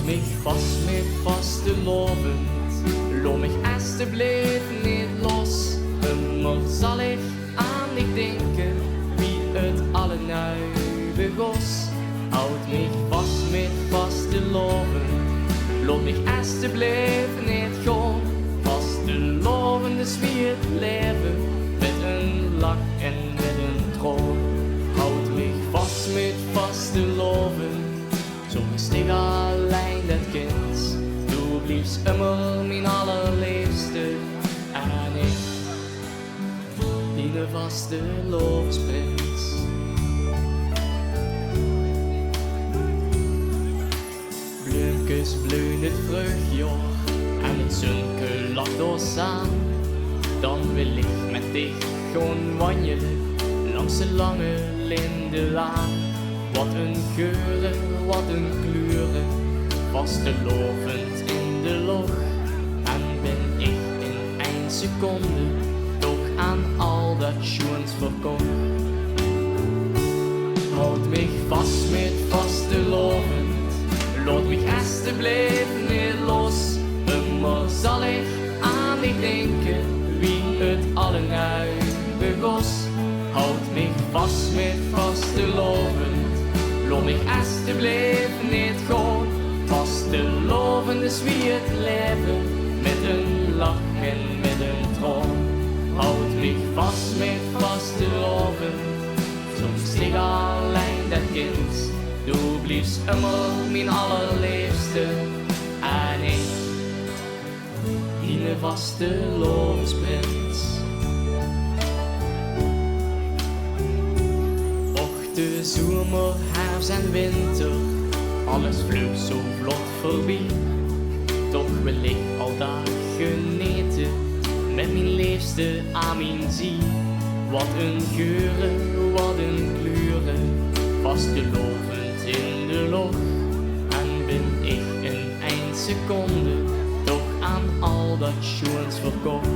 mich vast mit vastelovend. Laat mich alsjeblieft niet los. Immer zal ik aan dich denken, wie het alle nu begos. Houd mich vast mit vastelovend. Laat mich alsjeblieft niet gaan. Vastelovend is wie het leven, met een lach en met een droom. Houd mich vast mit vastelovend. Zo is ik alleen dat kind. Du bliebst immer mijn allerliefste. En ik, die vastelovensprins. Bloemkes bloeien het vruchtjaar. En het zonke lacht ons aan. Dan wil ik met dich gewoon wandelen langs de lange lindenlaan. Wat een geuren, wat een kleuren, vastelovend in de lucht. En ben ik in 1 seconde toch aan al dat schoens verkocht. Houd mich vast met vastelovend, laat mich alsjeblieft niet los. Immer zal ik aan dich denken, wie het alle nu begos. Houd mich vast met vastelovend. Laat mich alsjeblieft niet gaan. Vastelovend is wie het leven, met een lach en met een droom. Houd mich vast met vastelovend. Soms ik alleen dat kind. Du bliebst immer mijn allerliefste. En ik, die vastelovensprins. De zomer, herfst en winter, alles vloog zo vlot voorbij. Toch wil ik al daar genieten, met mijn liefste aan mijn zie. Wat een geuren, wat een kleuren, vastelovend in de lucht. En ben ik in 1 seconde toch aan al dat schoens verkocht.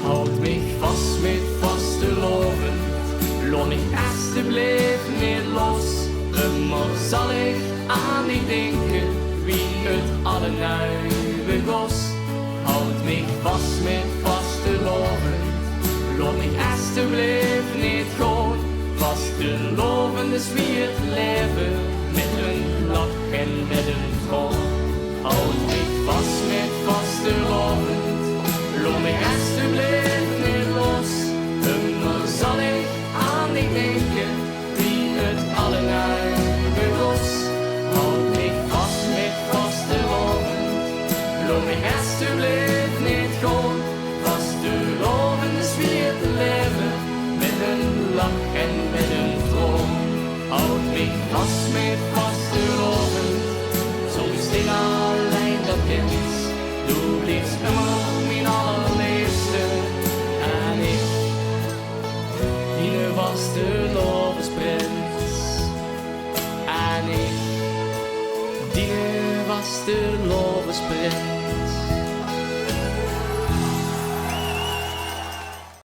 Houd mich vast met vastelovend. Laat mich alsjeblieft niet los. Immer zal ik aan dich denken, wie het alle nu begos. Houd mich vast met vastelovend. Laat mich alsjeblieft niet gaan. Vastelovend is wie het leven, met een lach en met een droom. Houd mich vast met vastelovend. Laat mich alsjeblieft niet los. Immer zal ik aan dich denken, wie het alle nu begos. Houd mich vast met vastelovend. Laat mich alsjeblieft niet gaan. Vastelovend is wie het leven, met een lach en met een droom. Houd mich vast met vastelovend. Soms ik alleen dat kind. Du bliebst immer mijn allerliefste. En ik, die vastelovensprins. En ik, die vastelovensprins.